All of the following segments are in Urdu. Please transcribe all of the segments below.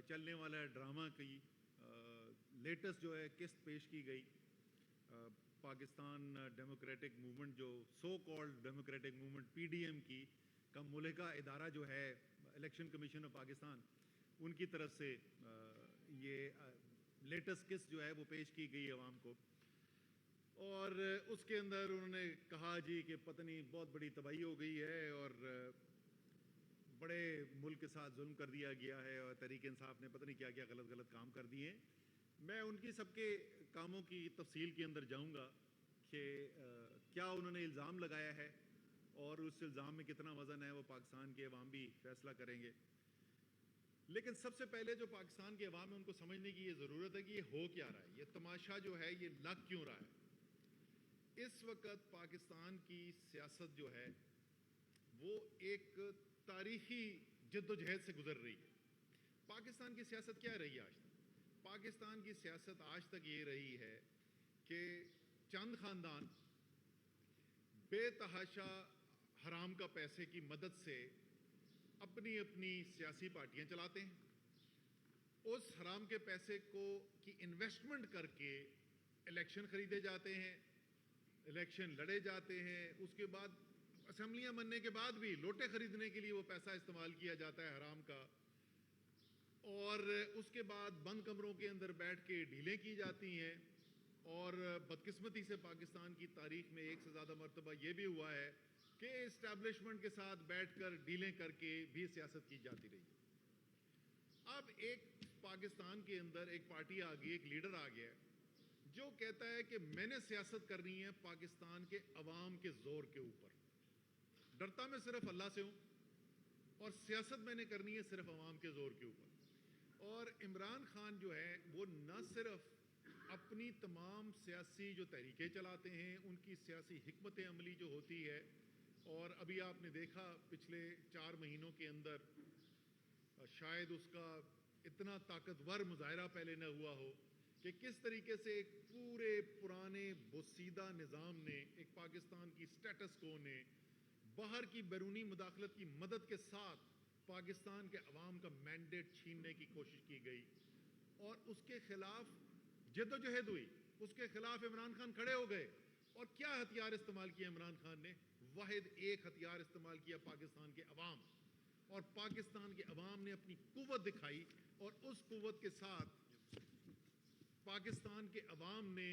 چلنے والا ڈرامہ کی لیٹسٹ جو ہے قسط پیش کی گئی. پاکستان ڈیموکریٹک موومنٹ جو so called democratic movement PDM کی کا ملکہ ادارہ جو ہے الیکشن کمیشن آف پاکستان, ان کی طرف سے یہ لیٹسٹ قسط جو ہے وہ پیش کی گئی عوام کو. اور اس کے اندر انہوں نے کہا جی کہ پتہ نہیں بہت بڑی تباہی ہو گئی ہے اور بڑے ملک کے ساتھ ظلم کر دیا گیا ہے اور تحریک انصاف نے پتہ نہیں کیا کیا غلط کام کر دیے ہیں. میں ان کی سب کے کاموں کی تفصیل کے اندر جاؤں گا کہ کیا انہوں نے الزام لگایا ہے اور اس الزام میں کتنا وزن ہے وہ پاکستان کے عوام بھی فیصلہ کریں گے. لیکن سب سے پہلے جو پاکستان کے عوام ہے ان کو سمجھنے کی یہ ضرورت ہے کہ یہ ہو کیا رہا ہے, یہ تماشا جو ہے یہ لگ کیوں رہا ہے. اس وقت پاکستان کی سیاست جو ہے وہ ایک تاریخی جد و جہد سے گزر رہی ہے. پاکستان کی سیاست کیا رہی ہے آج تک؟ پاکستان کی سیاست آج تک یہ رہی ہے کہ چند خاندان بے تحاشا حرام کا پیسے کی مدد سے اپنی اپنی سیاسی پارٹیاں چلاتے ہیں. اس حرام کے پیسے کی انویسٹمنٹ کر کے الیکشن خریدے جاتے ہیں, الیکشن لڑے جاتے ہیں. اس کے بعد اسمبلیاں بننے کے بعد بھی لوٹے خریدنے کے لیے وہ پیسہ استعمال کیا جاتا ہے حرام کا, اور اس کے بعد بند کمروں کے اندر بیٹھ کے ڈھیلیں کی جاتی ہیں. اور بدقسمتی سے پاکستان کی تاریخ میں ایک سے زیادہ مرتبہ یہ بھی ہوا ہے کہ اسٹیبلشمنٹ کے ساتھ بیٹھ کر ڈیلیں کر کے بھی سیاست کی جاتی رہی. اب ایک پاکستان کے اندر ایک پارٹی آ گئی, ایک لیڈر آ گیا جو کہتا ہے کہ میں نے سیاست کرنی ہے پاکستان کے عوام کے زور کے اوپر, ڈرتا میں صرف اللہ سے ہوں اور سیاست میں نے کرنی ہے صرف عوام کے زور کے اوپر. اور عمران خان جو ہے وہ نہ صرف اپنی تمام سیاسی جو تحریکیں چلاتے ہیں ان کی سیاسی حکمت عملی جو ہوتی ہے, اور ابھی آپ نے دیکھا پچھلے 4 مہینوں کے اندر شاید اس کا اتنا طاقتور مظاہرہ پہلے نہ ہوا ہو کہ کس طریقے سے ایک پورے پرانے بوسیدہ نظام نے, ایک پاکستان کی سٹیٹس کو نے باہر کی بیرونی مداخلت کی مدد کے ساتھ پاکستان کے عوام کا مینڈیٹ چھیننے کی کوشش کی گئی اور اس کے خلاف جد و جہد ہوئی. اس کے خلاف عمران خان کھڑے ہو گئے. اور کیا ہتھیار استعمال کیا عمران خان نے؟ واحد ایک ہتھیار استعمال کیا, پاکستان کے عوام. اور پاکستان کے عوام نے اپنی قوت دکھائی اور اس قوت کے ساتھ پاکستان کے عوام نے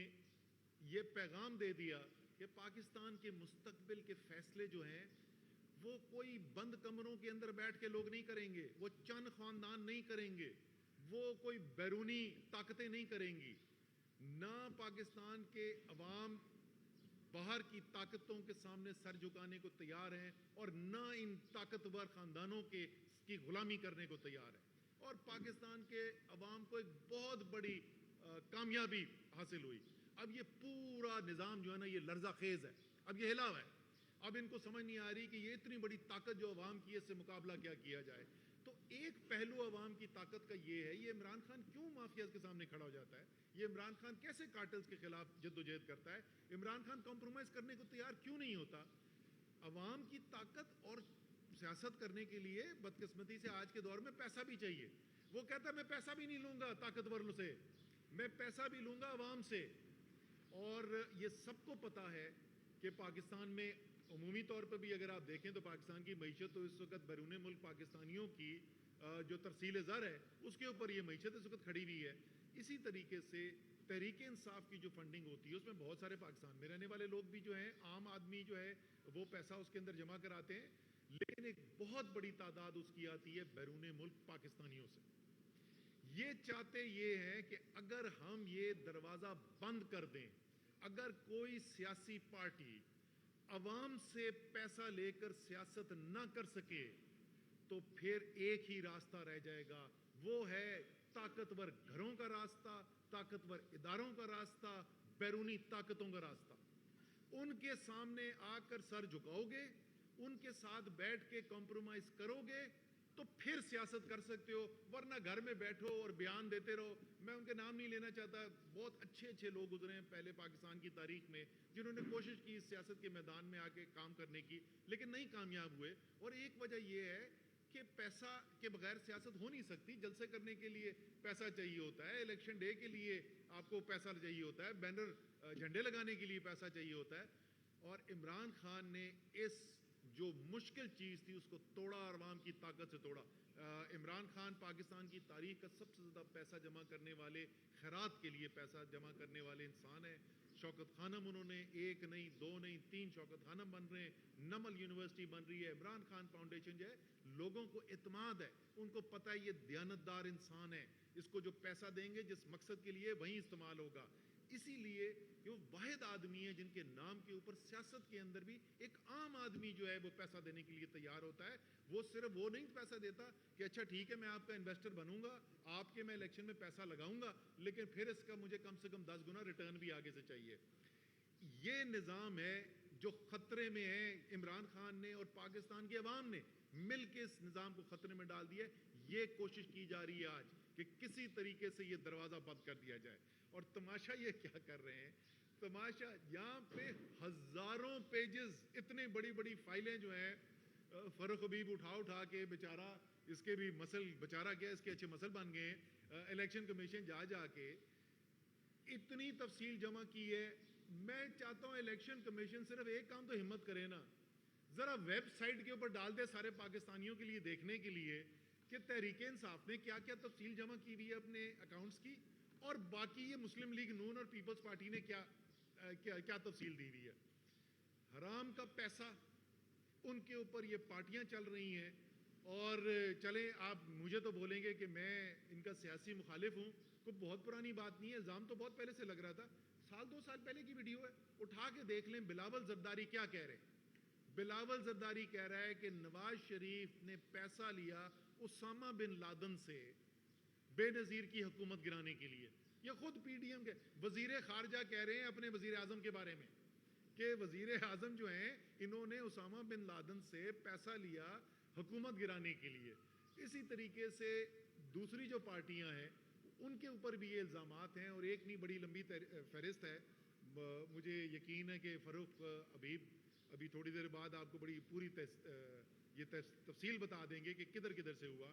یہ پیغام دے دیا کہ پاکستان کے مستقبل کے فیصلے جو ہیں وہ کوئی بند کمروں کے اندر بیٹھ کے لوگ نہیں کریں گے, وہ چند خاندان نہیں کریں گے, وہ کوئی بیرونی طاقتیں نہیں کریں گی. نہ پاکستان کے عوام باہر کی طاقتوں کے سامنے سر جھکانے کو تیار ہیں اور نہ ان طاقتور خاندانوں کی غلامی کرنے کو تیار ہیں. اور پاکستان کے عوام کو ایک بہت بڑی کامیابی حاصل ہوئی. اب یہ پورا نظام جو ہے نا یہ لرزہ خیز ہے, اب یہ ہلا ہوا ہے. اب ان کو سمجھ نہیں آ رہی کہ یہ اتنی بڑی طاقت جو عوام کی ہے اس سے مقابلہ کیا کیا جائے. تو ایک پہلو عوام کی طاقت کا یہ ہے, یہ عمران خان کیوں مافیاز کے سامنے کھڑا ہو جاتا ہے, یہ عمران خان کیسے کارٹلز کے خلاف جد و جہد کرتا ہے, عمران خان کمپرومائز کرنے کو تیار کیوں نہیں ہوتا. عوام کی طاقت اور سیاست کرنے کے لیے بدقسمتی سے آج کے دور میں پیسہ بھی چاہیے. وہ کہتا ہے میں پیسہ بھی نہیں لوں گا طاقتور سے, میں پیسہ بھی لوں گا عوام سے. اور یہ سب کو پتا ہے کہ پاکستان میں عمومی طور پر بھی اگر آپ دیکھیں تو پاکستان کی معیشت تو اس وقت بیرون ملک پاکستانیوں کی جو ترسیل زر ہے اس کے اوپر یہ معیشت اس وقت کھڑی ہوئی ہے. اسی طریقے سے تحریک انصاف کی جو فنڈنگ ہوتی ہے اس میں بہت سارے پاکستان میں رہنے والے لوگ بھی جو ہیں, عام آدمی جو ہے وہ پیسہ اس کے اندر جمع کراتے ہیں, لیکن ایک بہت بڑی تعداد اس کی آتی ہے بیرون ملک پاکستانیوں سے. یہ چاہتے یہ ہیں کہ اگر ہم یہ دروازہ بند کر دیں, اگر کوئی سیاسی پارٹی عوام سے پیسہ لے کر سیاست نہ کر سکے تو پھر ایک ہی راستہ رہ جائے گا, وہ ہے طاقتور گھروں کا راستہ, طاقتور اداروں کا راستہ, بیرونی طاقتوں کا راستہ. ان کے سامنے آ کر سر جھکاؤ گے, ان کے ساتھ بیٹھ کے کمپرومائز کرو گے تو پھر سیاست کر سکتے ہو, ورنہ گھر میں بیٹھو اور بیان دیتے رہو. میں ان کے نام نہیں لینا چاہتا, بہت اچھے اچھے لوگ گزرے ہیں پہلے پاکستان کی تاریخ میں جنہوں نے کوشش کی سیاست کے میدان میں آ کے کام کرنے کی, لیکن نہیں کامیاب ہوئے. اور ایک وجہ یہ ہے کہ پیسہ کے بغیر سیاست ہو نہیں سکتی. جلسے کرنے کے لیے پیسہ چاہیے ہوتا ہے, الیکشن ڈے کے لیے آپ کو پیسہ چاہیے ہوتا ہے, بینر جھنڈے لگانے کے لیے پیسہ چاہیے ہوتا ہے. اور عمران خان نے اس جو مشکل چیز تھی اس کو توڑا اور عوام کی طاقت سے توڑا. عمران خان پاکستان کی تاریخ کا سب سے زیادہ پیسہ جمع کرنے والے, خیرات کے لیے پیسہ جمع کرنے والے انسان ہیں. شوکت خانم انہوں نے 1 نہیں 2 نہیں 3 شوکت خانم بن رہے ہیں, نمل یونیورسٹی بن رہی ہے, عمران خان فاؤنڈیشن جو ہے, لوگوں کو اعتماد ہے, ان کو پتہ ہے یہ دیانتدار انسان ہے, اس کو جو پیسہ دیں گے جس مقصد کے لیے وہیں استعمال ہوگا. اسی لیے کہ وہ واحد آدمی ہے جن کے نام کے اوپر سیاست کے اندر بھی ایک عام آدمی جو ہے وہ پیسہ دینے کے لیے تیار ہوتا ہے. وہ صرف وہ نہیں پیسہ دیتا کہ اچھا ٹھیک ہے میں آپ کا انویسٹر بنوں گا, آپ کے میں الیکشن میں پیسہ لگاؤں گا, لیکن پھر اس کا مجھے کم سے کم 10 گنا ریٹرن بھی آگے سے چاہیے. یہ نظام ہے جو خطرے میں ہے. عمران خان نے اور پاکستان کی عوام نے مل کے اس نظام کو خطرے میں ڈال دیا. یہ کوشش کی جا رہی ہے آج کہ کسی طریقے سے یہ دروازہ بند کر دیا جائے. اور تماشا یہ کیا کر رہے ہیں, تماشا یہاں پہ ہزاروں پیجز, اتنے بڑی بڑی فائلیں جو ہیں, فاروق حبیب اٹھا کے بیچارہ, اس کے بھی مسل بیچارہ کیا اس کے اچھے مسل بن گئے ہیں. الیکشن کمیشن جا کے اتنی تفصیل جمع کی ہے. میں چاہتا ہوں الیکشن کمیشن صرف ایک کام تو ہمت کرے نا, ذرا ویب سائٹ کے اوپر ڈال دے سارے پاکستانیوں کے لیے دیکھنے کے لیے کہ تحریک انصاف نے کیا کیا تفصیل جمع کی ہوئی ہے اپنے اکاؤنٹس کی, اور باقی یہ مسلم لیگ نون اور پیپلز پارٹی نے کیا تفصیل دی ہوئی ہے. حرام کا پیسہ, ان کے اوپر یہ پارٹیاں چل رہی ہیں. اور چلیں آپ مجھے تو بولیں گے کہ میں ان کا سیاسی مخالف ہوں, کوئی بہت پرانی بات نہیں ہے, الزام تو بہت پہلے سے لگ رہا تھا. 1-2 سال پہلے کی ویڈیو ہے, اٹھا کے دیکھ لیں. بلاول زرداری کیا کہہ رہے ہیں؟ بلاول زرداری کہہ رہا ہے کہ نواز شریف نے پیسہ لیا اسامہ بن لادن سے بے نظیر کی حکومت گرانے کے لیے. یہ خود پی ڈی ایم کے وزیر خارجہ کہہ رہے ہیں اپنے وزیر اعظم کے بارے میں کہ وزیر اعظم جو ہیں انہوں نے اسامہ بن لادن سے پیسہ لیا حکومت گرانے کے لیے. اسی طریقے سے دوسری جو پارٹیاں ہیں ان کے اوپر بھی یہ الزامات ہیں, اور ایک نہیں بڑی لمبی فہرست ہے. مجھے یقین ہے کہ فاروق حبیب ابھی تھوڑی دیر بعد آپ کو بڑی پوری یہ تفصیل بتا دیں گے کہ کدھر کدھر سے ہوا.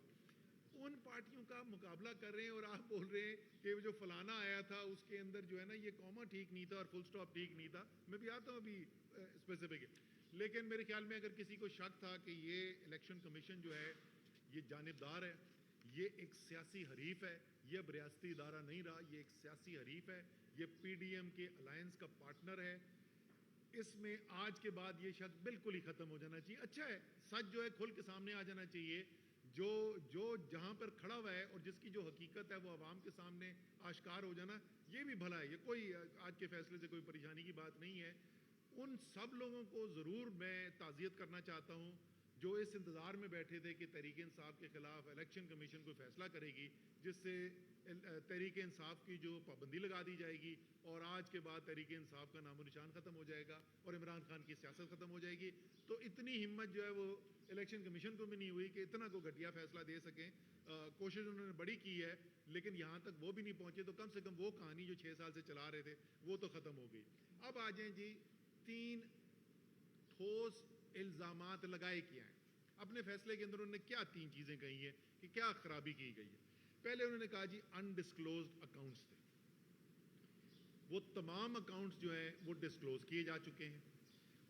ان پارٹیوں کا مقابلہ کر رہے ہیں اور آپ بول رہے ہیں کہ جو فلانا آیا تھا اس کے اندر جو ہے نا یہ کوما ٹھیک نہیں تھا اور فل سٹاپ ٹھیک نہیں تھا. میں بھی آتا ہوں ابھی اسپیسیفک, لیکن میرے خیال میں اگر کسی کو شک تھا کہ یہ الیکشن کمیشن جو ہے یہ جانبدار ہے, یہ ایک سیاسی حریف ہے, یہ اب ریاستی ادارہ نہیں رہا, یہ ایک سیاسی حریف ہے, یہ پی ڈی ایم کے الائنس کا پارٹنر ہے, اس میں آج کے بعد یہ شک بالکل ہی ختم ہو جانا چاہیے. اچھا ہے سچ جو ہے کھل کے سامنے آ جانا چاہیے, جو جہاں پر کھڑا ہوا ہے اور جس کی جو حقیقت ہے وہ عوام کے سامنے آشکار ہو جانا, یہ بھی بھلا ہے. یہ کوئی آج کے فیصلے سے کوئی پریشانی کی بات نہیں ہے. ان سب لوگوں کو ضرور میں تعزیت کرنا چاہتا ہوں جو اس انتظار میں بیٹھے تھے کہ تحریک انصاف کے خلاف الیکشن کمیشن کوئی فیصلہ کرے گی جس سے تحریک انصاف کی جو پابندی لگا دی جائے گی, اور آج کے بعد تحریک انصاف کا نام و نشان ختم ہو جائے گا اور عمران خان کی سیاست ختم ہو جائے گی. تو اتنی ہمت جو ہے وہ الیکشن کمیشن کو بھی نہیں ہوئی کہ اتنا کو گھٹیا فیصلہ دے سکیں. کوشش انہوں نے بڑی کی ہے لیکن یہاں تک وہ بھی نہیں پہنچے. تو کم سے کم وہ کہانی جو 6 سال سے چلا رہے تھے وہ تو ختم ہو گئی. اب آ جائیں جی 3 ٹھوس الزامات لگائے کیا ہیں اپنے فیصلے کے اندر. انہوں نے کیا 3 چیزیں کہی ہیں کہ کیا خرابی کی گئی ہے. پہلے انہوں نے کہا جی انڈسکلوزڈ اکاؤنٹس تھے, وہ تمام اکاؤنٹس جو ہیں وہ ڈسکلوز کیے جا چکے ہیں,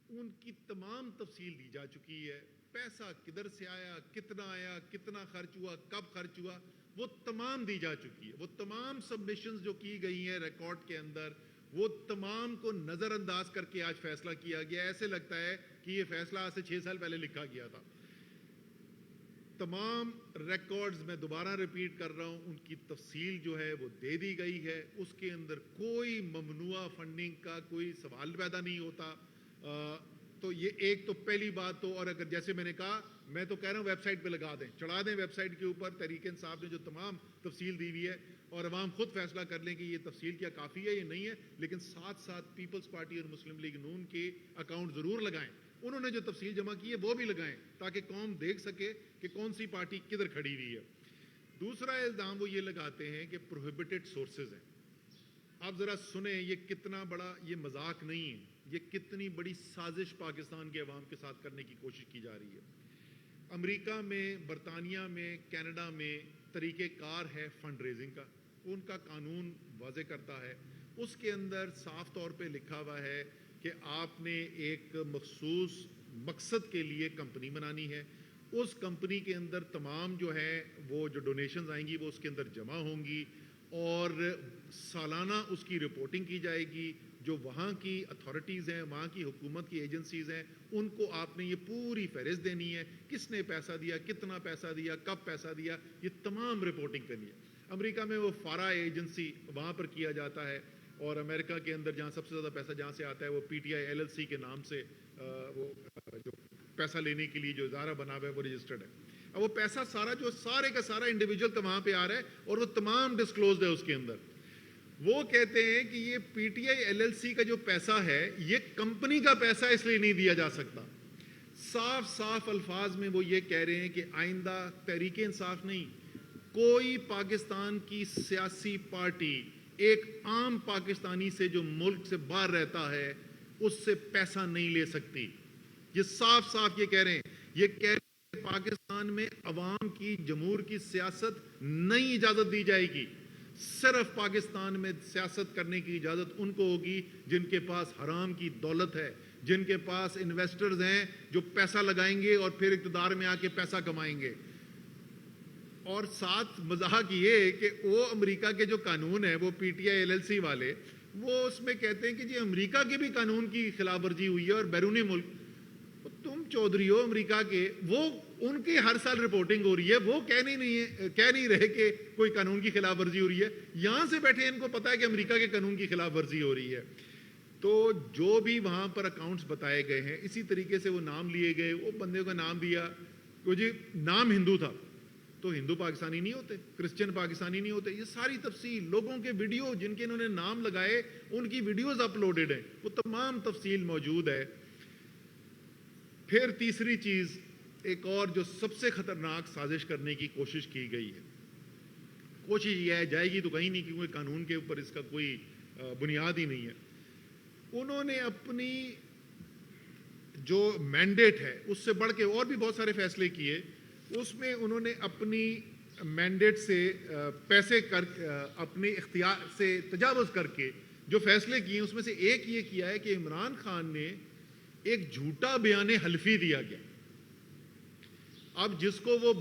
ان کی تمام تفصیل دی جا چکی ہے. پیسہ کدھر سے آیا, کتنا خرچ ہوا, کب خرچ ہوا, وہ تمام دی جا چکی ہے. وہ تمام سبمیشنز جو کی گئی ہیں ریکارڈ کے اندر وہ تمام کو نظر انداز کر کے آج فیصلہ کیا گیا. ایسے لگتا ہے کہ یہ فیصلہ آج سے 6 سال پہلے لکھا گیا تھا. تمام ریکارڈز میں دوبارہ ریپیٹ کر رہا ہوں, ان کی تفصیل جو ہے وہ دے دی گئی ہے. اس کے اندر کوئی ممنوعہ فنڈنگ کا کوئی سوال پیدا نہیں ہوتا. تو یہ ایک تو پہلی بات. تو اور اگر جیسے میں نے کہا, میں تو کہہ رہا ہوں ویب سائٹ پہ لگا دیں, چڑھا دیں ویب سائٹ کے اوپر تحریک انصاف نے جو تمام تفصیل دی ہوئی ہے, اور عوام خود فیصلہ کر لیں کہ یہ تفصیل کیا کافی ہے یا نہیں ہے. لیکن ساتھ ساتھ پیپلز پارٹی اور مسلم لیگ نون کے اکاؤنٹ ضرور لگائیں. انہوں نے جو تفصیل جمع کی ہے وہ بھی لگائیں تاکہ قوم دیکھ سکے کہ کون سی پارٹی کدھر کھڑی ہوئی ہے. دوسرا الزام وہ یہ لگاتے ہیں کہ پروہیبٹڈ سورسز ہیں. آپ ذرا سنیں یہ کتنا بڑا, یہ مذاق نہیں ہے, یہ کتنی بڑی سازش پاکستان کے عوام کے ساتھ کرنے کی کوشش کی جا رہی ہے. امریکہ میں، برطانیہ میں، کینیڈا میں طریقہ کار ہے فنڈ ریزنگ کا، ان کا قانون واضح کرتا ہے. اس کے اندر صاف طور پہ لکھا ہوا ہے کہ آپ نے ایک مخصوص مقصد کے لیے کمپنی بنانی ہے. اس کمپنی کے اندر تمام جو ہے وہ جو ڈونیشنز آئیں گی وہ اس کے اندر جمع ہوں گی، اور سالانہ اس کی رپورٹنگ کی جائے گی. جو وہاں کی اتھارٹیز ہیں، وہاں کی حکومت کی ایجنسیز ہیں، ان کو آپ نے یہ پوری فہرست دینی ہے، کس نے پیسہ دیا، کتنا پیسہ دیا، کب پیسہ دیا، یہ تمام رپورٹنگ کرنی ہے. امریکہ میں وہ فارا ایجنسی وہاں پر کیا جاتا ہے، اور امریکہ کے اندر جہاں سب سے زیادہ پیسہ جہاں سے آتا ہے وہ P T I L L C کے نام سے وہ جو پیسہ لینے کے لیے جو ادارہ بنا ہوا ہے وہ رجسٹرڈ ہے. اب وہ پیسہ سارا جو سارے کا سارا انڈیویجول کا وہاں پہ آ رہا ہے، اور وہ تمام ڈسکلوزڈ ہے اس کے اندر. وہ کہتے ہیں کہ یہ P T I L L C کا جو پیسہ ہے یہ کمپنی کا پیسہ اس لیے نہیں دیا جا سکتا. صاف صاف الفاظ میں وہ یہ کہہ رہے ہیں کہ آئندہ تحریک انصاف نہیں، کوئی پاکستان کی سیاسی پارٹی ایک عام پاکستانی سے جو ملک سے باہر رہتا ہے اس سے پیسہ نہیں لے سکتی. یہ صاف صاف یہ کہہ رہے ہیں. یہ کہہ رہے ہیں کہ پاکستان میں عوام کی جمہور کی سیاست نہیں اجازت دی جائے گی. صرف پاکستان میں سیاست کرنے کی اجازت ان کو ہوگی جن کے پاس حرام کی دولت ہے، جن کے پاس انویسٹرز ہیں جو پیسہ لگائیں گے اور پھر اقتدار میں آ کے پیسہ کمائیں گے. اور ساتھ مزاح یہ کہ وہ امریکہ کے جو قانون ہیں وہ P T I L L C والے وہ اس میں کہتے ہیں کہ جی امریکہ کے بھی قانون کی خلاف ورزی ہوئی ہے اور بیرونی ملک. تم چودھری ہو امریکہ کے، وہ ان کی ہر سال رپورٹنگ ہو رہی ہے، وہ کہہ نہیں رہے کہ کوئی قانون کی خلاف ورزی ہو رہی ہے. یہاں سے بیٹھے ان کو پتا ہے کہ امریکہ کے قانون کی خلاف ورزی ہو رہی ہے. تو جو بھی وہاں پر اکاؤنٹس بتائے گئے ہیں اسی طریقے سے وہ نام لیے گئے. وہ بندے کا نام دیا کہ جی نام ہندو تھا تو ہندو پاکستانی نہیں ہوتے، کرسچن پاکستانی نہیں ہوتے. یہ ساری تفصیل لوگوں کے ویڈیو جن کے انہوں نے نام لگائے ان کی ویڈیوز اپلوڈڈ ہیں، وہ تمام تفصیل موجود ہے. پھر تیسری چیز ایک اور جو سب سے خطرناک سازش کرنے کی کوشش کی گئی ہے، کوشش یہ ہے جائے گی تو کہیں نہیں کیونکہ قانون کے اوپر اس کا کوئی بنیاد ہی نہیں ہے. انہوں نے اپنی جو مینڈیٹ ہے اس سے بڑھ کے اور بھی بہت سارے فیصلے کیے. اس میں انہوں نے اپنی مینڈیٹ سے پیسے اپنے اختیار سے تجاوز کر کے جو فیصلے کیے اس میں سے ایک یہ کیا ہے کہ عمران خان نے ایک جھوٹا بیان حلفی دیا گیا. اب جس کو وہ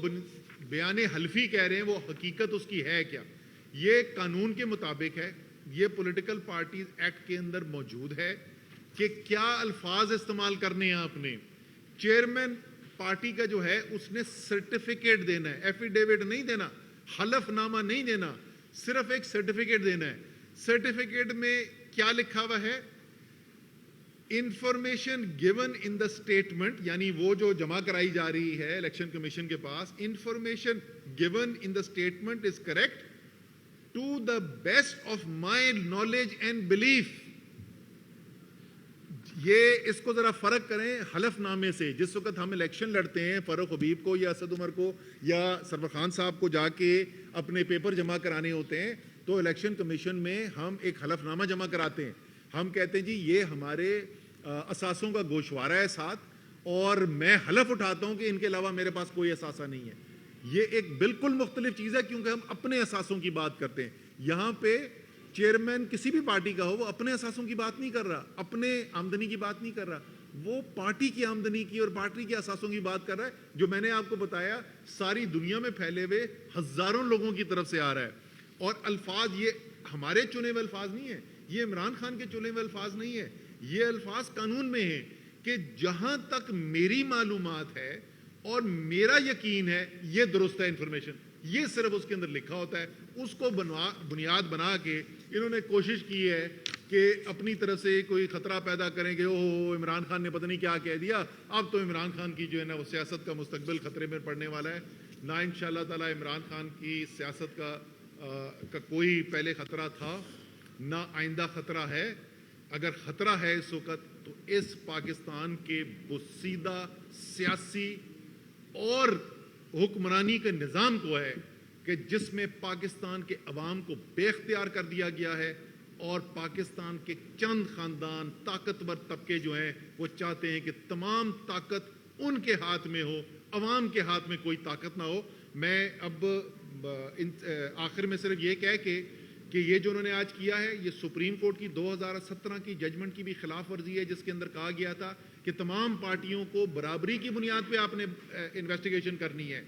بیان حلفی کہہ رہے ہیں وہ حقیقت اس کی ہے کیا؟ یہ قانون کے مطابق ہے، یہ پولیٹیکل پارٹیز ایکٹ کے اندر موجود ہے کہ کیا الفاظ استعمال کرنے ہیں آپ نے. چیئرمین پارٹی کا جو ہے اس نے سرٹیفکیٹ دینا ہے، ایفیڈیوٹ نہیں دینا، حلف نامہ نہیں دینا، صرف ایک سرٹیفکیٹ دینا ہے. سرٹیفکیٹ میں کیا لکھا ہوا ہے؟ Information given in the statement, یعنی وہ جو جمع کرائی جا رہی ہے الیکشن کمیشن کے پاس، information given in the statement is correct to the best of my knowledge and belief. یہ اس کو ذرا فرق کریں حلف نامے سے. جس وقت ہم الیکشن لڑتے ہیں فاروق حبیب کو یا اسد عمر کو یا سرور خان صاحب کو جا کے اپنے پیپر جمع کرانے ہوتے ہیں تو الیکشن کمیشن میں ہم ایک حلف نامہ جمع کراتے ہیں. ہم کہتے ہیں جی یہ ہمارے اثاثوں کا گوشوارہ ہے ساتھ، اور میں حلف اٹھاتا ہوں کہ ان کے علاوہ میرے پاس کوئی اثاثہ نہیں ہے. یہ ایک بالکل مختلف چیز ہے کیونکہ ہم اپنے اثاثوں کی بات کرتے ہیں. یہاں پہ چیئرمین کسی بھی پارٹی کا ہو وہ اپنے اثاثوں کی بات نہیں کر رہا، اپنے آمدنی کی بات نہیں کر رہا، وہ پارٹی کی آمدنی کی اور پارٹی کے اثاثوں کی بات کر رہا ہے جو میں نے آپ کو بتایا ساری دنیا میں پھیلے ہوئے ہزاروں لوگوں کی طرف سے آ رہا ہے. اور الفاظ یہ ہمارے چنے ہوئے الفاظ نہیں ہیں، یہ عمران خان کے چنے ہوئے الفاظ نہیں ہیں، یہ الفاظ قانون میں ہیں کہ جہاں تک میری معلومات ہے اور میرا یقین ہے یہ درست ہے انفارمیشن. یہ صرف اس کے اندر لکھا ہوتا ہے. اس کو بنیاد بنا کے انہوں نے کوشش کی ہے کہ اپنی طرف سے کوئی خطرہ پیدا کریں کہ اوہ عمران خان نے پتہ نہیں کیا کہہ دیا، اب تو عمران خان کی جو ہے نا وہ سیاست کا مستقبل خطرے میں پڑنے والا ہے. نہ انشاءاللہ تعالی عمران خان کی سیاست کا کوئی پہلے خطرہ تھا نہ آئندہ خطرہ ہے. اگر خطرہ ہے اس وقت تو اس پاکستان کے بسیدہ سیاسی اور حکمرانی کے نظام کو ہے کہ جس میں پاکستان کے عوام کو بے اختیار کر دیا گیا ہے، اور پاکستان کے چند خاندان طاقتور طبقے جو ہیں وہ چاہتے ہیں کہ تمام طاقت ان کے ہاتھ میں ہو عوام کے ہاتھ میں کوئی طاقت نہ ہو. میں اب آخر میں صرف یہ کہہ کہ یہ جو انہوں نے آج کیا ہے یہ سپریم کورٹ کی 2017 کی ججمنٹ کی بھی خلاف ورزی ہے، جس کے اندر کہا گیا تھا کہ تمام پارٹیوں کو برابری کی بنیاد پہ آپ نے انویسٹیگیشن کرنی ہے.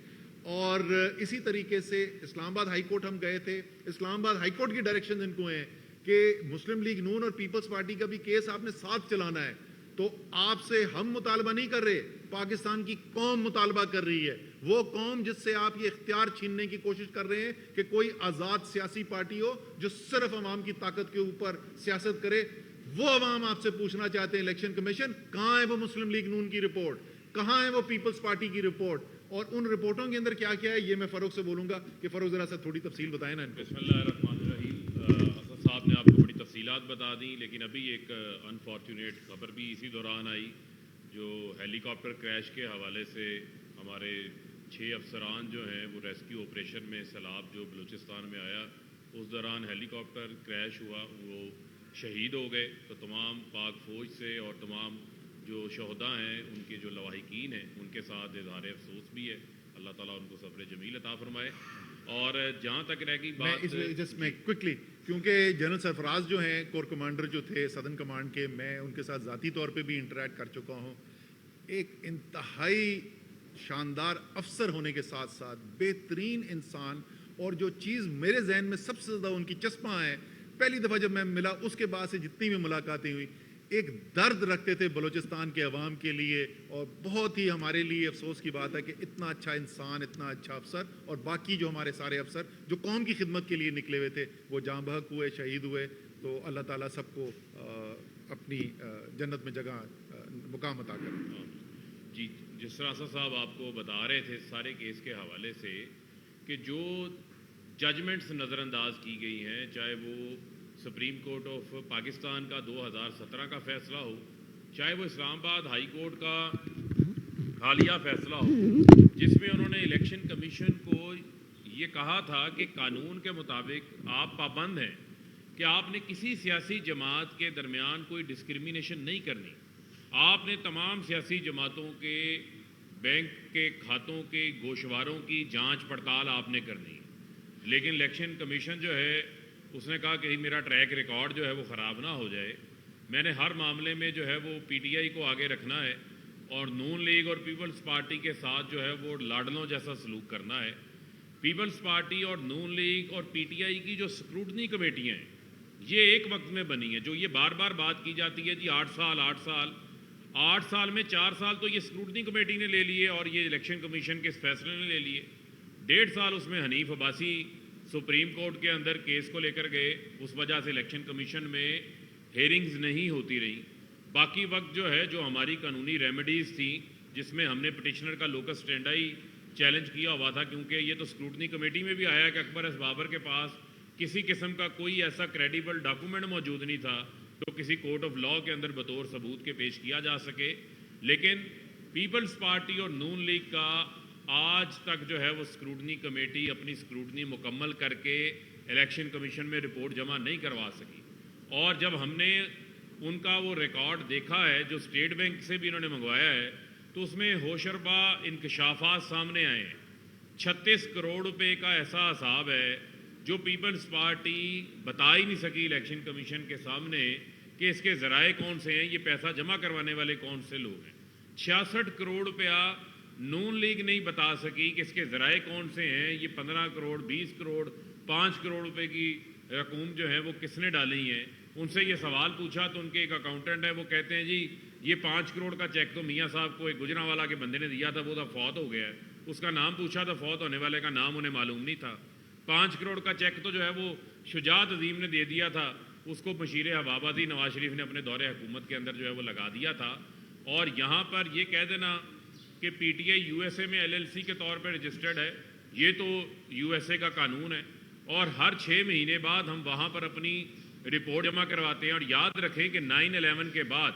اور اسی طریقے سے اسلام آباد ہائی کورٹ ہم گئے تھے، اسلام آباد ہائی کورٹ کی ڈائریکشن ان کو ہیں کہ مسلم لیگ نون اور پیپلز پارٹی کا بھی کیس آپ نے ساتھ چلانا ہے. تو آپ سے ہم مطالبہ نہیں کر رہے، پاکستان کی قوم مطالبہ کر رہی ہے، وہ قوم جس سے آپ یہ اختیار چھیننے کی کوشش کر رہے ہیں کہ کوئی آزاد سیاسی پارٹی ہو جو صرف عوام کی طاقت کے اوپر سیاست کرے. وہ عوام آپ سے پوچھنا چاہتے ہیں الیکشن کمیشن کہاں ہے وہ مسلم لیگ نون کی رپورٹ، کہاں ہے وہ پیپلز پارٹی کی رپورٹ، اور ان رپورٹوں کے اندر کیا کیا ہے. یہ میں فاروق سے بولوں گا کہ فاروق ذرا سا تھوڑی تفصیل بتائیں نا. بسم اللہ الرحمن الرحیم. اسد صاحب نے آپ کو بڑی تفصیلات بتا دیں، لیکن ابھی ایک انفارچونیٹ خبر بھی اسی دوران آئی جو ہیلی کاپٹر کریش کے حوالے سے ہمارے 6 افسران جو ہیں وہ ریسکیو آپریشن میں سیلاب جو بلوچستان میں آیا اس دوران ہیلی کاپٹر کریش ہوا، وہ شہید ہو گئے. تو تمام پاک فوج سے اور تمام جو شہداء ہیں ان کے جو لواحقین ہیں ان کے ساتھ اظہار افسوس بھی ہے. اللہ تعالیٰ ان کو صبر جمیل عطا فرمائے. اور جہاں تک رہ گئی بات میں کوئکلی، کیونکہ جنرل سرفراز جو ہیں کور کمانڈر جو تھے سدرن کمانڈ کے، میں ان کے ساتھ ذاتی طور پہ بھی انٹریکٹ کر چکا ہوں. ایک انتہائی شاندار افسر ہونے کے ساتھ ساتھ بہترین انسان، اور جو چیز میرے ذہن میں سب سے زیادہ ان کی چسپاں ہے، پہلی دفعہ جب میں ملا اس کے بعد سے جتنی بھی ملاقاتیں ہوئی، ایک درد رکھتے تھے بلوچستان کے عوام کے لیے. اور بہت ہی ہمارے لیے افسوس کی بات ہے کہ اتنا اچھا انسان، اتنا اچھا افسر، اور باقی جو ہمارے سارے افسر جو قوم کی خدمت کے لیے نکلے ہوئے تھے وہ جاں بحق ہوئے، شہید ہوئے. تو اللہ تعالیٰ سب کو اپنی جنت میں جگہ مقام عطا کرے. جی، جس طرح اسد صاحب آپ کو بتا رہے تھے سارے کیس کے حوالے سے کہ جو ججمنٹس نظر انداز کی گئی ہیں، چاہے وہ سپریم کورٹ آف پاکستان کا 2017 کا فیصلہ ہو، چاہے وہ اسلام آباد ہائی کورٹ کا حالیہ فیصلہ ہو، جس میں انہوں نے الیکشن کمیشن کو یہ کہا تھا کہ قانون کے مطابق آپ پابند ہیں کہ آپ نے کسی سیاسی جماعت کے درمیان کوئی ڈسکرمنیشن نہیں کرنی. آپ نے تمام سیاسی جماعتوں کے بینک کے کھاتوں کے گوشواروں کی جانچ پڑتال آپ نے کرنی. لیکن الیکشن کمیشن جو ہے اس نے کہا کہ میرا ٹریک ریکارڈ جو ہے وہ خراب نہ ہو جائے، میں نے ہر معاملے میں جو ہے وہ پی ٹی آئی کو آگے رکھنا ہے اور نون لیگ اور پیپلز پارٹی کے ساتھ جو ہے وہ لاڈلوں جیسا سلوک کرنا ہے. پیپلز پارٹی اور نون لیگ اور پی ٹی آئی کی جو اسکروٹنی کمیٹیاں ہیں یہ ایک وقت میں بنی ہیں. جو یہ بار بار بات کی جاتی ہے جی 8 سال میں 4 سال تو یہ اسکروٹنی کمیٹی نے لے لیے اور یہ الیکشن کمیشن کے اس فیصلے نے لے لیے. 1.5 سال اس میں حنیف عباسی سپریم کورٹ کے اندر کیس کو لے کر گئے، اس وجہ سے الیکشن کمیشن میں ہیئرنگز نہیں ہوتی رہیں. باقی وقت جو ہے جو ہماری قانونی ریمیڈیز تھیں جس میں ہم نے پٹیشنر کا لوکس اسٹینڈائی چیلنج کیا ہوا تھا، کیونکہ یہ تو اسکروٹنی کمیٹی میں بھی آیا کہ اکبر ایس بابر کے پاس کسی قسم کا کوئی ایسا کریڈیبل ڈاکومنٹ موجود نہیں تھا جو کسی کورٹ آف لاء کے اندر بطور ثبوت کے پیش کیا جا سکے. لیکن پیپلز پارٹی اور نون لیگ کا آج تک جو ہے وہ اسکروٹنی کمیٹی اپنی اسکروٹنی مکمل کر کے الیکشن کمیشن میں رپورٹ جمع نہیں کروا سکی. اور جب ہم نے ان کا وہ ریکارڈ دیکھا ہے جو اسٹیٹ بینک سے بھی انہوں نے منگوایا ہے تو اس میں ہوشربا انکشافات سامنے آئے ہیں. 36 کروڑ روپے کا ایسا حساب ہے جو پیپلز پارٹی بتا ہی نہیں سکی الیکشن کمیشن کے سامنے کہ اس کے ذرائع کون سے ہیں، یہ پیسہ جمع کروانے والے کون سے لوگ ہیں. 66 کروڑ روپیہ نون لیگ نہیں بتا سکی کہ اس کے ذرائع کون سے ہیں. یہ 15 کروڑ 20 کروڑ 5 کروڑ روپے کی رقوم جو ہے وہ کس نے ڈالی ہیں. ان سے یہ سوال پوچھا تو ان کے ایک اکاؤنٹنٹ ہے، وہ کہتے ہیں جی یہ 5 کروڑ کا چیک تو میاں صاحب کو ایک گجرانوالہ کے بندے نے دیا تھا، وہ تو فوت ہو گیا ہے. اس کا نام پوچھا تو فوت ہونے والے کا نام انہیں معلوم نہیں تھا. 5 کروڑ کا چیک تو جو ہے وہ شجاعت عظیم نے دے دیا تھا، اس کو مشیر حبابادی نواز شریف نے اپنے دور حکومت کے اندر جو ہے وہ لگا دیا تھا. اور یہاں پر یہ کہہ دینا کہ پی T I you S A میں ایل ایل سی کے طور پہ رجسٹرڈ ہے، یہ تو یو ایس اے کا قانون ہے اور ہر 6 مہینے بعد ہم وہاں پر اپنی رپورٹ جمع کرواتے ہیں. اور یاد رکھیں کہ 9/11 کے بعد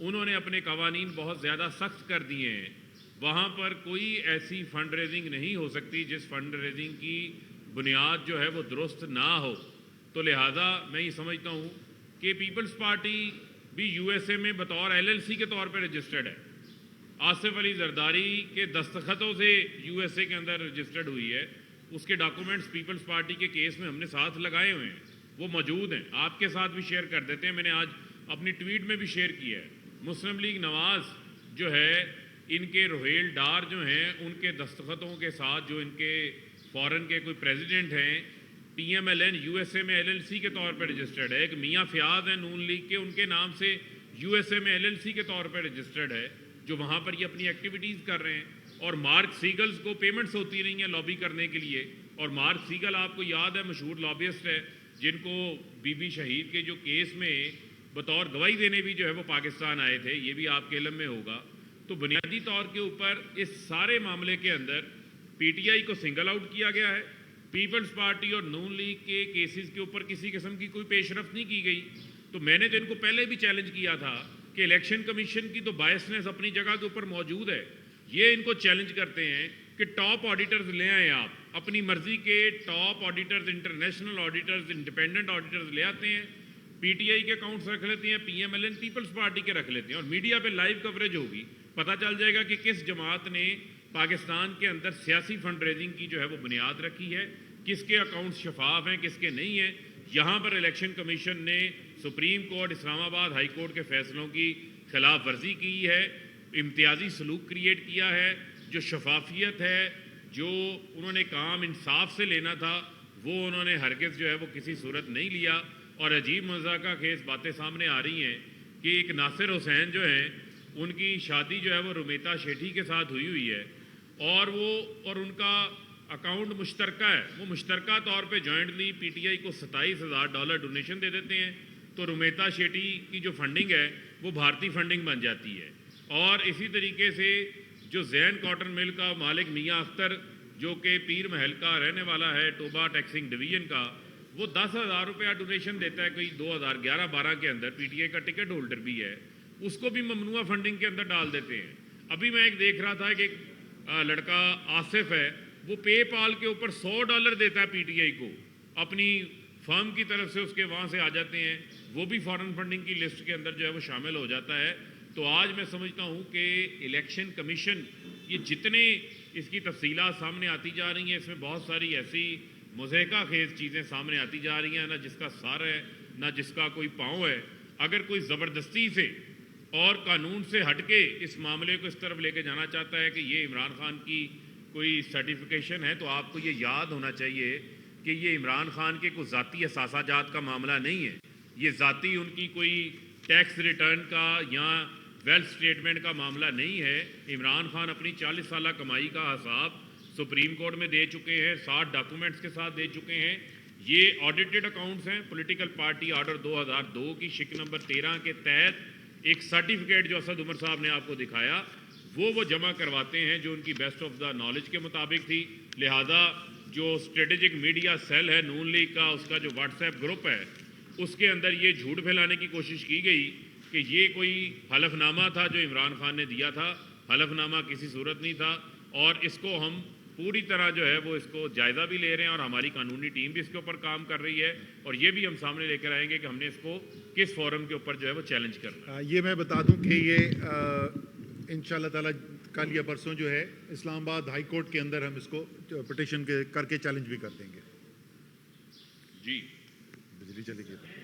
انہوں نے اپنے قوانین بہت زیادہ سخت کر دیے ہیں. وہاں پر کوئی ایسی فنڈ ریزنگ نہیں ہو سکتی جس فنڈ ریزنگ کی بنیاد جو ہے وہ درست نہ ہو. تو لہٰذا میں یہ سمجھتا ہوں کہ پیپلز پارٹی بھی یو ایس اے میں بطور ایل ایل سی کے طور پہ رجسٹرڈ ہے آصف علی زرداری کے دستخطوں سے یو ایس اے کے اندر رجسٹرڈ ہوئی ہے، اس کے ڈاکومنٹس پیپلز پارٹی کے کیس میں ہم نے ساتھ لگائے ہوئے ہیں، وہ موجود ہیں، آپ کے ساتھ بھی شیئر کر دیتے ہیں، میں نے آج اپنی ٹویٹ میں بھی شیئر کیا ہے۔ مسلم لیگ نواز جو ہے، ان کے روہیل ڈار جو ہیں، ان کے دستخطوں کے ساتھ جو ان کے فورن کے کوئی پریزیڈنٹ ہیں، P M L N U S A میں ایل ایل سی کے طور پہ رجسٹرڈ ہے، ایک میاں فیاض ہیں نون لیگ کے، ان کے نام سے یو ایس اے میں ایل ایل سی کے طور پہ رجسٹرڈ ہے، جو وہاں پر یہ اپنی ایکٹیویٹیز کر رہے ہیں، اور مارک سیگلز کو پیمنٹس ہوتی رہی ہیں لابی کرنے کے لیے، اور مارک سیگل آپ کو یاد ہے مشہور لابیسٹ ہے، جن کو بی بی شہید کے جو کیس میں بطور گواہی دینے بھی جو ہے وہ پاکستان آئے تھے، یہ بھی آپ کے علم میں ہوگا۔ تو بنیادی طور کے اوپر اس سارے معاملے کے اندر پی ٹی آئی کو سنگل آؤٹ کیا گیا ہے، پیپلز پارٹی اور نون لیگ کے کیسز کے اوپر کسی قسم کی کوئی پیش رفت نہیں کی گئی۔ تو میں نے تو ان کو پہلے بھی چیلنج کیا تھا کہ الیکشن کمیشن کی تو بائسنس اپنی جگہ کے اوپر موجود ہے، یہ ان کو چیلنج کرتے ہیں کہ ٹاپ آڈیٹرز لے آئیں، آپ اپنی مرضی کے top auditors, international auditors, independent auditors لے آتے ہیں، پی ٹی آئی کے اکاؤنٹس رکھ لیتے ہیں، P M L N Peoples Party کے رکھ لیتے ہیں، اور میڈیا پہ لائیو کوریج ہوگی، پتہ چل جائے گا کہ کس جماعت نے پاکستان کے اندر سیاسی فنڈ ریزنگ کی جو ہے وہ بنیاد رکھی ہے، کس کے اکاؤنٹس شفاف ہیں، کس کے نہیں ہیں۔ یہاں پر الیکشن کمیشن نے سپریم کورٹ، اسلام آباد ہائی کورٹ کے فیصلوں کی خلاف ورزی کی ہے، امتیازی سلوک کریٹ کیا ہے، جو شفافیت ہے، جو انہوں نے کام انصاف سے لینا تھا، وہ انہوں نے ہرگز جو ہے وہ کسی صورت نہیں لیا، اور عجیب مذاقہ خیز باتیں سامنے آ رہی ہیں کہ ایک ناصر حسین جو ہیں، ان کی شادی جو ہے وہ رومیتا شیٹھی کے ساتھ ہوئی ہے، اور ان کا اکاؤنٹ مشترکہ ہے، وہ مشترکہ طور پہ جوائنٹلی پی ٹی آئی کو $27,000 ڈونیشن دے دیتے ہیں، تو رومیتا شیٹھی کی جو فنڈنگ ہے وہ بھارتی فنڈنگ بن جاتی ہے۔ اور اسی طریقے سے جو زین کاٹن مل کا مالک میاں اختر، جو کہ پیر محل کا رہنے والا ہے، ٹوبا ٹیکسنگ ڈویژن کا، وہ $10,000 ڈونیشن دیتا ہے کوئی 2011-12 کے اندر، پی ٹی آئی کا ٹکٹ ہولڈر بھی ہے، اس کو بھی ممنوعہ فنڈنگ کے اندر ڈال دیتے ہیں۔ ابھی میں ایک دیکھ رہا تھا کہ ایک لڑکا آصف ہے، وہ پے پال کے اوپر $100 دیتا ہے پی ٹی آئی کو، اپنی فرم کی طرف سے اس کے وہاں سے آ جاتے ہیں، وہ بھی فارن فنڈنگ کی لسٹ کے اندر جو ہے وہ شامل ہو جاتا ہے۔ تو آج میں سمجھتا ہوں کہ الیکشن کمیشن، یہ جتنے اس کی تفصیلات سامنے آتی جا رہی ہیں، اس میں بہت ساری ایسی مضحکہ خیز چیزیں سامنے آتی جا رہی ہیں، نہ جس کا سر ہے نہ جس کا کوئی پاؤں ہے۔ اگر کوئی زبردستی سے اور قانون سے ہٹ کے اس معاملے کو اس طرف لے کے جانا چاہتا ہے کہ یہ عمران خان کی کوئی سرٹیفیکیشن ہے، تو آپ کو یہ یاد ہونا چاہیے کہ یہ عمران خان کے کوئی ذاتی اثاثہ جات کا معاملہ نہیں ہے، یہ ذاتی ان کی کوئی ٹیکس ریٹرن کا یا ویلتھ سٹیٹمنٹ کا معاملہ نہیں ہے۔ عمران خان اپنی 40 سالہ کمائی کا حساب سپریم کورٹ میں دے چکے ہیں، 60 ڈاکومنٹس کے ساتھ دے چکے ہیں، یہ آڈیٹڈ اکاؤنٹس ہیں۔ پولیٹیکل پارٹی آرڈر 2002 کی شک نمبر 13 کے تحت ایک سرٹیفکیٹ جو اسد عمر صاحب نے آپ کو دکھایا، وہ جمع کرواتے ہیں جو ان کی بیسٹ آف دا نالج کے مطابق تھی۔ لہذا جو اسٹریٹجک میڈیا سیل ہے نون لیگ کا، اس کا جو واٹس ایپ گروپ ہے، اس کے اندر یہ جھوٹ پھیلانے کی کوشش کی گئی کہ یہ کوئی حلف نامہ تھا جو عمران خان نے دیا تھا، حلف نامہ کسی صورت نہیں تھا، اور اس کو ہم پوری طرح جو ہے وہ اس کو جائزہ بھی لے رہے ہیں، اور ہماری قانونی ٹیم بھی اس کے اوپر کام کر رہی ہے، اور یہ بھی ہم سامنے لے کر آئیں گے کہ ہم نے اس کو کس فورم کے اوپر جو ہے وہ چیلنج کرنا ہے۔ یہ میں بتا دوں کہ یہ انشاءاللہ تعالیٰ کل یا پرسوں جو ہے اسلام آباد ہائی کورٹ کے اندر ہم اس کو پٹیشن کر کے چیلنج بھی کر دیں گے۔ جی بجلی چلی گئی۔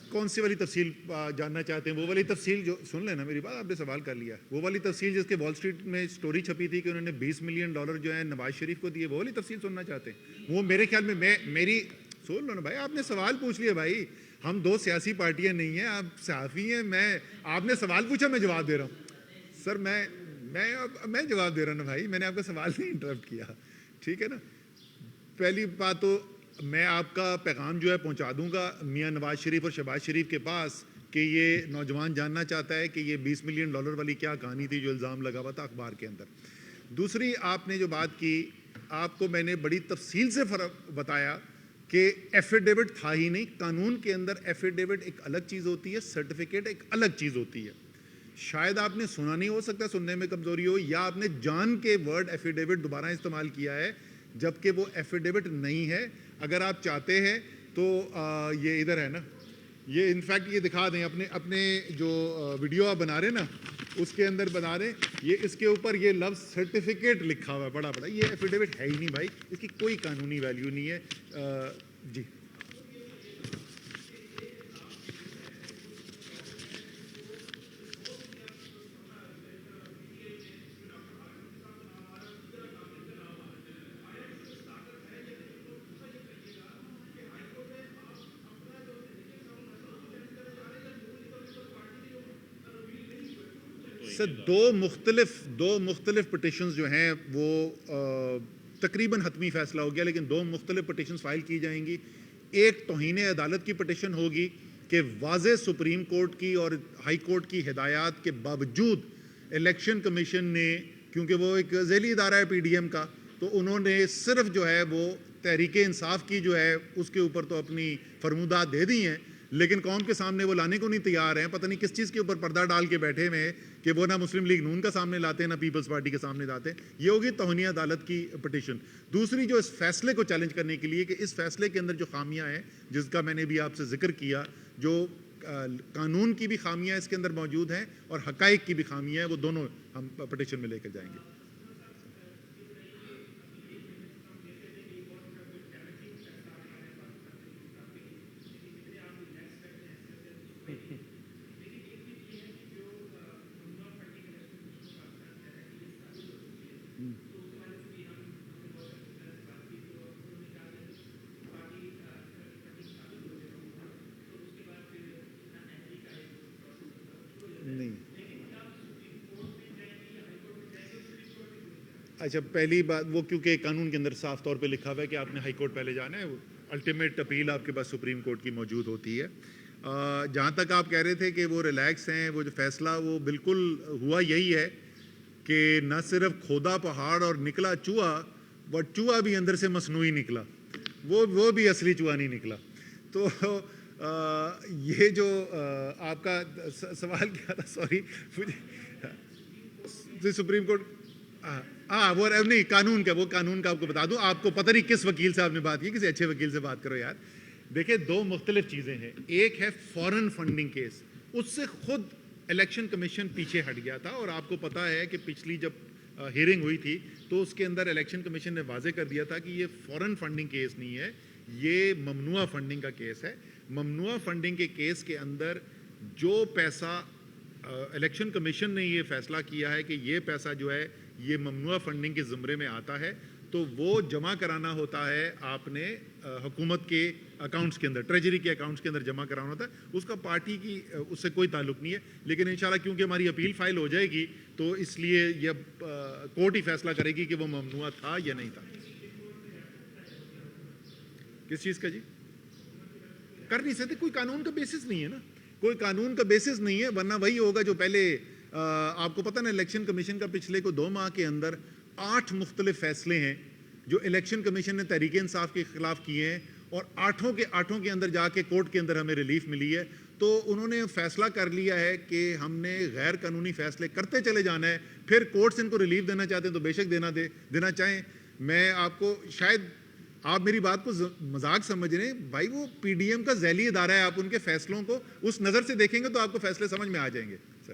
کون سی والی تفصیل جاننا چاہتے ہیں؟ وہ والی تفصیل جو سن لینا میری بات، آپ نے سوال کر لیا، وہ والی تفصیل جس کے وال اسٹریٹ میں سٹوری چھپی تھی کہ انہوں نے $20 ملین جو ہے نواز شریف کو دیے، وہ والی تفصیل سننا چاہتے ہیں؟ وہ میرے خیال میں میری سن لو نا بھائی، آپ نے سوال پوچھ لیا بھائی، ہم دو سیاسی پارٹیاں نہیں ہیں، آپ صحافی ہیں، آپ نے سوال پوچھا، میں جواب دے رہا ہوں سر، میں جواب دے رہا ہوں نا بھائی، میں نے آپ کا سوال نہیں انٹرپٹ کیا، ٹھیک ہے نا۔ پہلی بات تو میں آپ کا پیغام جو ہے پہنچا دوں گا میاں نواز شریف اور شہباز شریف کے پاس کہ یہ نوجوان جاننا چاہتا ہے کہ یہ $20 ملین والی کیا کہانی تھی جو الزام لگا ہوا تھا اخبار کے اندر. دوسری آپ نے جو بات کی, آپ کو میں نے بڑی تفصیل سے فرق بتایا کہ ایفیڈیوٹ تھا ہی نہیں. قانون کے اندر ایفیڈیوٹ ایک الگ چیز ہوتی ہے, سرٹیفکیٹ ایک الگ چیز ہوتی ہے. شاید آپ نے سنا نہیں, ہو سکتا سننے میں کمزوری ہو, یا آپ نے جان کے ورڈ ایفیڈیوٹ دوبارہ استعمال کیا ہے جبکہ وہ ایفیڈیوٹ نہیں ہے. اگر آپ چاہتے ہیں تو یہ ادھر ہے نا, یہ انفیکٹ یہ دکھا دیں اپنے جو ویڈیو آپ بنا رہے ہیں نا اس کے اندر بنا رہے ہیں, یہ اس کے اوپر یہ لفظ سرٹیفکیٹ لکھا ہوا ہے بڑا بڑا. یہ ایفیڈیوٹ ہے ہی نہیں بھائی, اس کی کوئی قانونی ویلیو نہیں ہے. جی دو مختلف پٹیشنز جو ہیں وہ تقریباً حتمی فیصلہ ہو گیا, لیکن دو مختلف پٹیشنز فائل کی جائیں گی. ایک توہین عدالت کی پٹیشن ہوگی کہ واضح سپریم کورٹ کی اور ہائی کورٹ کی ہدایات کے باوجود الیکشن کمیشن نے, کیونکہ وہ ایک ذیلی ادارہ ہے پی ڈی ایم کا, تو انہوں نے صرف جو ہے وہ تحریک انصاف کی جو ہے اس کے اوپر تو اپنی فرمودات دے دی ہیں, لیکن قوم کے سامنے وہ لانے کو نہیں تیار ہیں. پتہ نہیں کس چیز کے اوپر پردہ ڈال کے بیٹھے ہوئے ہیں کہ وہ نہ مسلم لیگ نون کا سامنے لاتے ہیں نہ پیپلز پارٹی کے سامنے لاتے ہیں. یہ ہوگی توہین عدالت کی پٹیشن. دوسری جو اس فیصلے کو چیلنج کرنے کے لیے کہ اس فیصلے کے اندر جو خامیاں ہیں, جس کا میں نے بھی آپ سے ذکر کیا, جو قانون کی بھی خامیاں اس کے اندر موجود ہیں اور حقائق کی بھی خامیاں ہیں, وہ دونوں ہم پٹیشن میں لے کر جائیں گے. نہیں, اچھا پہلی بات وہ کیونکہ قانون کے اندر صاف طور پہ لکھا ہوا ہے کہ آپ نے ہائی کورٹ پہلے جانا ہے, الٹیمیٹ اپیل آپ کے پاس سپریم کورٹ کی موجود ہوتی ہے. جہاں تک آپ کہہ رہے تھے کہ وہ ریلیکس ہیں, وہ جو فیصلہ وہ بالکل ہوا یہی ہے کہ نہ صرف کھودا پہاڑ اور نکلا چوہا, بٹ چوہا بھی اندر سے مصنوعی نکلا, وہ بھی اصلی چوہا نہیں نکلا. تو یہ جو آپ کا سوال کیا تھا, سوری مجھے سپریم کورٹ, وہ نہیں قانون کا, وہ قانون کا آپ کو بتا دوں. آپ کو پتہ نہیں کس وکیل سے آپ نے بات کی, کسی اچھے وکیل سے بات کرو یار. دیکھیں دو مختلف چیزیں ہیں. ایک ہے فورن فنڈنگ کیس, اس سے خود الیکشن کمیشن پیچھے ہٹ گیا تھا, اور آپ کو پتہ ہے کہ پچھلی جب ہیئرنگ ہوئی تھی تو اس کے اندر الیکشن کمیشن نے واضح کر دیا تھا کہ یہ فورن فنڈنگ کیس نہیں ہے, یہ ممنوعہ فنڈنگ کا کیس ہے. ممنوعہ فنڈنگ کے کیس کے اندر جو پیسہ الیکشن کمیشن نے یہ فیصلہ کیا ہے کہ یہ پیسہ جو ہے یہ ممنوعہ فنڈنگ کے زمرے میں آتا ہے, تو وہ جمع کرانا ہوتا ہے آپ نے حکومت کے اکاؤنٹس کے اندر, ٹریجری کے اکاؤنٹس کے اندر جمع کرانا ہوتا ہے. اس کا پارٹی کی اس سے کوئی تعلق نہیں ہے. لیکن انشاءاللہ کیونکہ ہماری اپیل فائل ہو جائے گی تو اس لیے یہ کورٹ ہی فیصلہ کرے گی کہ وہ ممنوعہ تھا یا نہیں تھا. کس چیز کا جی؟ کر نہیں سکتے, کوئی قانون کا بیسس نہیں ہے نا, کوئی قانون کا بیسس نہیں ہے, ورنہ وہی ہوگا جو پہلے آپ کو پتہ نا الیکشن کمیشن کا پچھلے کو 2 ماہ کے اندر 8 مختلف فیصلے ہیں جو الیکشن کمیشن نے تحریک انصاف کے خلاف کیے ہیں, اور 8 کے اندر جا کے کورٹ کے اندر ہمیں ریلیف ملی ہے. تو انہوں نے فیصلہ کر لیا ہے کہ ہم نے غیر قانونی فیصلے کرتے چلے جانا ہے, پھر کورٹس ان کو ریلیف دینا چاہتے ہیں تو بے شک دینا چاہیں. میں آپ کو, شاید آپ میری بات کو مذاق سمجھ رہے ہیں بھائی, وہ پی ڈی ایم کا ذیلی ادارہ ہے, آپ ان کے فیصلوں کو اس نظر سے دیکھیں گے تو آپ کو فیصلے سمجھ میں آ جائیں گے. سر